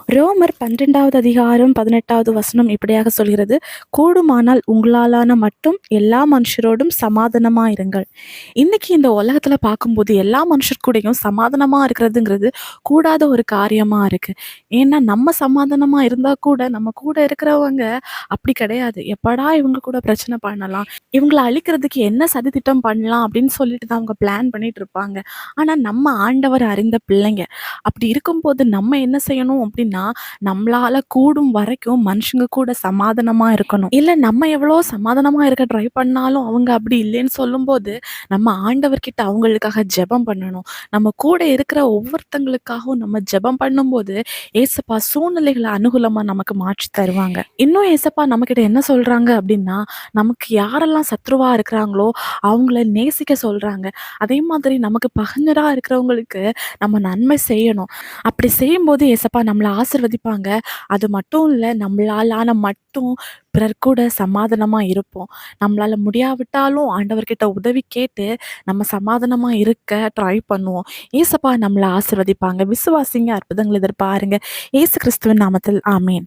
ரோமர் 12வது அதிகாரம் 18வது வசனம் இப்படியாக சொல்கிறது, கூடுமானால் உங்களாலான மட்டும் எல்லா மனுஷரோடும் சமாதானமா இருங்கள். இன்னைக்கு இந்த உலகத்துல பார்க்கும்போது எல்லா மனுஷர் கூடயும் சமாதானமா இருக்கிறதுங்கிறது கூடாத ஒரு காரியமா இருக்கு. ஏன்னா நம்ம சமாதானமா இருந்தா கூட நம்ம கூட இருக்கிறவங்க அப்படி கிடையாது. எப்படா இவங்க கூட பிரச்சனை பண்ணலாம், இவங்கள அழிக்கிறதுக்கு என்ன சதித்திட்டம் பண்ணலாம் அப்படின்னு சொல்லிட்டு தான் அவங்க பிளான் பண்ணிட்டு இருப்பாங்க. ஆனா நம்ம ஆண்டவர் அறிந்த பிள்ளைங்க. அப்படி இருக்கும்போது நம்ம என்ன செய்யணும் அப்படின்னா, நம்மளால கூடும் வரைக்கும் மனுஷங்க கூட சமாதானமா இருக்கணும். இல்ல நம்ம எவ்வளோ சமாதானமா இருக்க ட்ரை பண்ணாலும் அவங்க அப்படி இல்லைன்னு சொல்லும்போது, நம்ம ஆண்டவர்கிட்ட அவங்களுக்காக ஜெபம் பண்ணணும். நம்ம கூட இருக்கிற ஒவ்வொருத்தங்களுக்காகவும் நம்ம ஜெபம் பண்ணும்போது, ஏசப்பா சூழ்நிலைகள அனுகூலமா நமக்கு மாற்றி தருவாங்க. இன்னும் ஏசப்பா நம்மகிட்ட என்ன சொல்றாங்க அப்படின்னா, நமக்கு யாரெல்லாம் சத்ருவா இருக்கிறாங்களோ, அவங்கள நேசிக்க சொல்றாங்க. அதே மாதிரி நமக்கு பகைஞரா இருக்கிறவங்களுக்கு நம்ம நன்மை செய்யணும். அப்படி செய்யும்போது ஏசப்பா நம்மள ஆசீர்வதிப்பாங்க. அது மட்டும் இல்ல, நம்மளால மட்டும் பிறர் கூட சமாதானமா இருப்போம். நம்மளால முடியாவிட்டாலும் ஆண்டவர்கிட்ட உதவி கேட்டு நம்ம சமாதானமா இருக்க ட்ரை பண்ணுவோம். ஏசப்பா நம்மள ஆசீர்வதிப்பாங்க. விசுவாசிங்க, அற்புதங்கள் எதிர்பாருங்க. இயேசு கிறிஸ்துவின் நாமத்தில் ஆமென்.